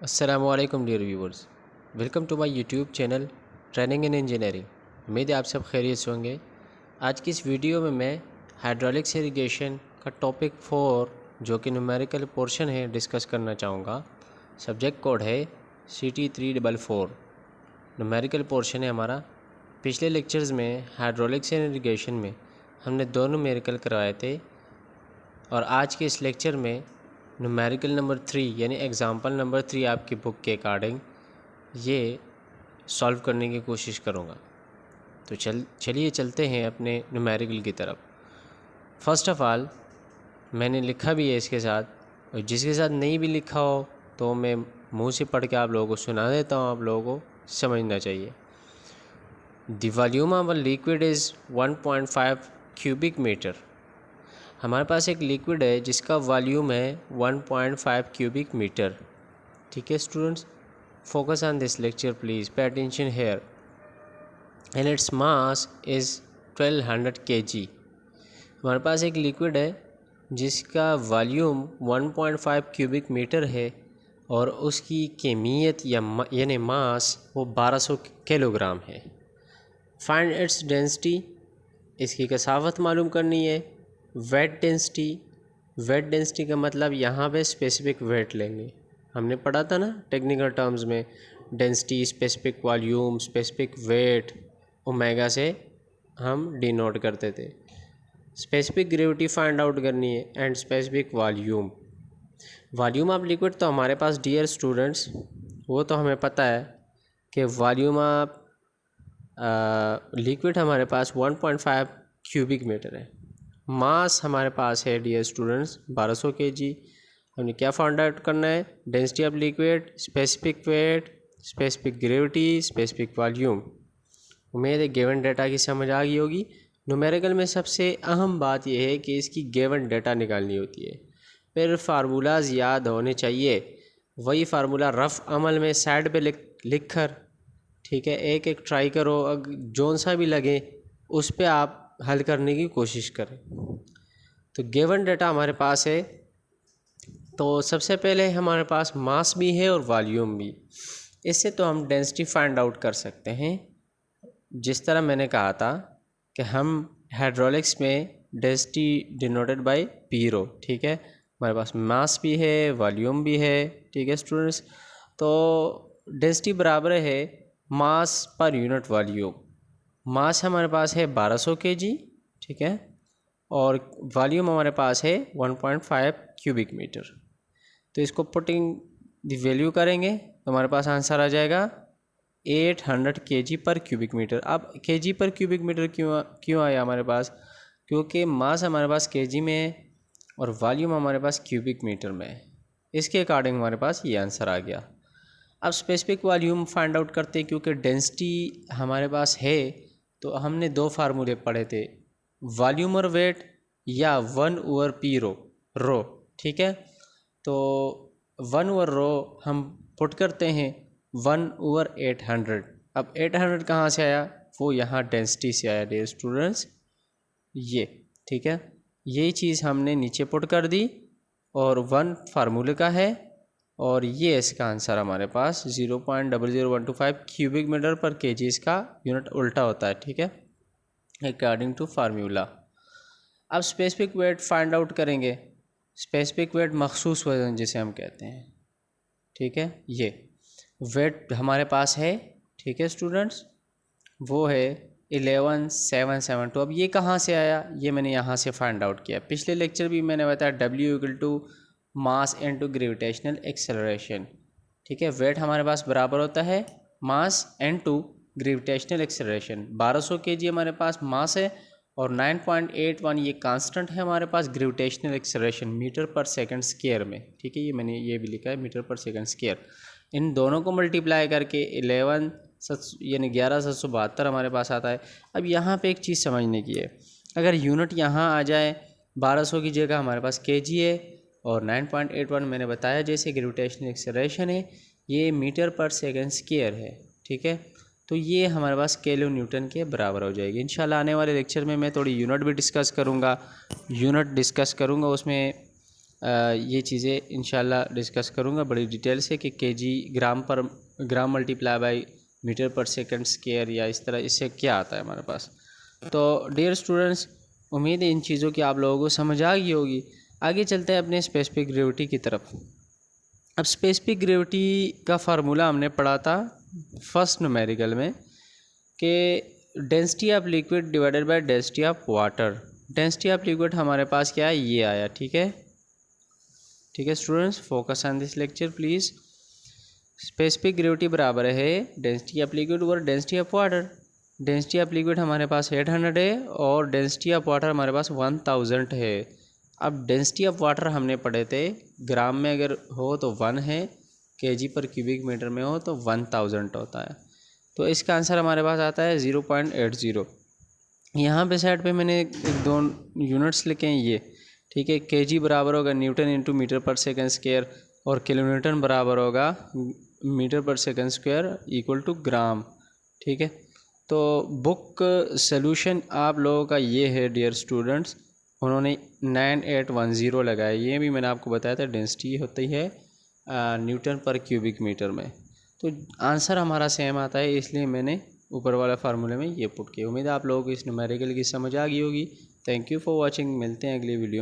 अस्सलामुअलैकुम dear viewers, welcome to my YouTube channel training in engineering. उम्मीद है आप सब खैरियत से होंगे। आज की इस वीडियो में मैं हाइड्रोलिक्स इरिगेशन का टॉपिक 4 जो कि न्यूमेरिकल पोर्शन है डिस्कस करना चाहूँगा। सब्जेक्ट कोड है CT344। न्यूमेरिकल पोर्शन है हमारा। पिछले लेक्चर्स में हाइड्रोलिक्स एंड इरिगेशन में हमने दो न्यूमेरिकल करवाए थे और आज के इस लेक्चर में न्यूमेरिकल नंबर 3 यानी एग्ज़ाम्पल नंबर 3 आपकी बुक के अकॉर्डिंग ये सॉल्व करने की कोशिश करूँगा। तो चलिए चलते हैं अपने न्यूमेरिकल की तरफ। फ़र्स्ट ऑफ़ ऑल मैंने लिखा भी है इसके साथ, और जिसके साथ नहीं भी लिखा हो तो मैं मुंह से पढ़ के आप लोगों को सुना देता हूँ, आप लोगों को समझना चाहिए। The volume of a liquid is 1.5 cubic metre. हमारे पास एक लिक्विड है जिसका वॉल्यूम है 1.5 क्यूबिक मीटर। ठीक है students, focus on this lecture please, pay attention here. And its mass is 1200 kg। हमारे पास एक लिक्विड है जिसका वॉल्यूम 1.5 क्यूबिक मीटर है और उसकी केमियत यानी मास वो 1200 किलोग्राम है। फाइंड इट्स डेंसिटी, इसकी कसावत मालूम करनी है। वेट डेंसिटी, वेट डेंसिटी का मतलब यहाँ पे स्पेसिफिक वेट लेंगे। हमने पढ़ा था ना टेक्निकल टर्म्स में, density, specific volume, specific weight, omega से हम डिनोट करते थे। स्पेसिफिक ग्रेविटी फाइंड आउट करनी है and specific volume. Volume of liquid तो हमारे पास डियर स्टूडेंट्स वो तो हमें पता है कि वॉल्यूम ऑफ लिक्विड हमारे पास 1.5 क्यूबिक मीटर है। मास हमारे पास है डियर स्टूडेंट्स 1200 kg। हमने क्या फाइंड आउट करना है? Density of liquid, specific weight, specific gravity, specific volume. उम्मीद है गिवन डेटा की समझ आ गई होगी। न्यूमेरिकल में सबसे अहम बात यह है कि इसकी गिवन डेटा निकालनी होती है, फिर फार्मूलाज याद होने चाहिए। वही फार्मूला रफ़ अमल में साइड पे लिख कर, ठीक है, एक एक ट्राई करो, जौन सा भी लगे उस पे आप हल करने की कोशिश करें। तो गिवन डेटा हमारे पास है, तो सबसे पहले हमारे पास मास भी है और वॉल्यूम भी। इससे तो हम डेंसिटी फाइंड आउट कर सकते हैं। जिस तरह मैंने कहा था कि हम हाइड्रोलिक्स में डेंसिटी डिनोटेड बाय पी रो, ठीक है, हमारे पास मास भी है, वॉल्यूम भी है। ठीक है स्टूडेंट्स, तो डेंसिटी बराबर है मास पर यूनिट वॉल्यूम। मास हमारे पास है 1200 kg, ठीक है, और वॉल्यूम हमारे पास है 1.5 क्यूबिक मीटर। तो इसको पुटिंग द वैल्यू करेंगे तो हमारे पास आंसर आ जाएगा 800 kg पर क्यूबिक मीटर। अब kg पर क्यूबिक मीटर क्यों आया हमारे पास? क्योंकि मास हमारे पास kg में है और वॉल्यूम हमारे पास क्यूबिक मीटर में है। इसके अकॉर्डिंग हमारे पास ये आंसर आ गया। अब स्पेसिफिक वॉल्यूम फाइंड आउट करते हैं, क्योंकि डेंसिटी हमारे पास है तो हमने दो फार्मूले पढ़े थे, वॉल्यूम और वेट या 1/p रो। ठीक है, तो 1/रो हम पुट करते हैं 1/800। अब 800 कहाँ से आया? वो यहाँ डेंसिटी से आया डियर स्टूडेंट्स, ये। ठीक है, यही चीज़ हमने नीचे पुट कर दी और 1 फार्मूले का है और ये इसका आंसर हमारे पास 0.00125 क्यूबिक मीटर पर kg इसका यूनिट उल्टा होता है। ठीक है, अकॉर्डिंग टू फार्मूला। अब स्पेसिफिक वेट फाइंड आउट करेंगे। स्पेसिफिक वेट मखसूस वजन जिसे हम कहते हैं। ठीक है, ये वेट हमारे पास है। ठीक है स्टूडेंट्स, वो है 11772। अब ये कहाँ से आया? ये मैंने यहाँ से फाइंड आउट किया। पिछले लेक्चर भी मैंने बताया W = mass into gravitational acceleration. ठीक है, वेट हमारे पास बराबर होता है mass into gravitational acceleration. 1200 kg हमारे पास मास है और 9.81 ये कांस्टेंट है हमारे पास gravitational acceleration metre per second square में। ठीक है, ये मैंने ये भी लिखा है मीटर पर सेकंड स्क्वायर। इन दोनों को मल्टीप्लाई करके 11,772 हमारे पास आता है। अब यहाँ पे एक चीज़ समझने की है, अगर यूनिट यहाँ आ जाए 1200 की जगह हमारे पास kg है और 9.81 मैंने बताया जैसे ग्रेविटेशनल एक्सेलरेशन है, ये मीटर पर सेकंड स्क्वायर है। ठीक है, तो ये हमारे पास किलो न्यूटन के बराबर हो जाएगी। इंशाल्लाह आने वाले लेक्चर में मैं थोड़ी यूनिट भी डिस्कस करूँगा, उसमें ये चीज़ें इंशाल्लाह डिस्कस करूँगा बड़ी डिटेल से कि kg gram multiply by metre per second square या इस तरह इससे क्या आता है हमारे पास। तो डियर स्टूडेंट्स, उम्मीद है इन चीज़ों की आप लोगों को समझ आ गई होगी। आगे चलते हैं अपने स्पेसिफिक ग्रेविटी की तरफ। अब स्पेसिफिक ग्रेविटी का फार्मूला हमने पढ़ा था फर्स्ट न्यूमेरिकल में कि density of liquid divided by density of water. Density of liquid हमारे पास क्या है, ये आया। ठीक है students, focus on this lecture please. Specific gravity बराबर है डेंसिटी ऑफ लिक्विड और density of water. Density of liquid हमारे पास 800 है और डेंसिटी ऑफ वाटर हमारे पास 1000 है। अब डेंसिटी ऑफ वाटर हमने पढ़े थे, ग्राम में अगर हो तो 1 है, केजी पर क्यूबिक मीटर में हो तो 1000 होता है। तो इसका आंसर हमारे पास आता है 0.80। यहाँ पे साइड पे मैंने एक दो यूनिट्स लिखे हैं ये। ठीक है, केजी बराबर होगा Newton into metre per second square और किलोन्यूटन बराबर होगा metre per second square equal to ग्राम। ठीक है, तो बुक सॉल्यूशन आप लोगों का ये है डियर स्टूडेंट्स, उन्होंने 9810 लगाया। ये भी मैंने आपको बताया था डेंसिटी होती है न्यूटन पर क्यूबिक मीटर में। तो आंसर हमारा सेम आता है, इसलिए मैंने ऊपर वाला फार्मूले में ये पुट किया। उम्मीद है आप लोगों को इस न्यूमेरिकल की समझ आ गई होगी। थैंक यू फॉर वॉचिंग, मिलते हैं अगली वीडियो।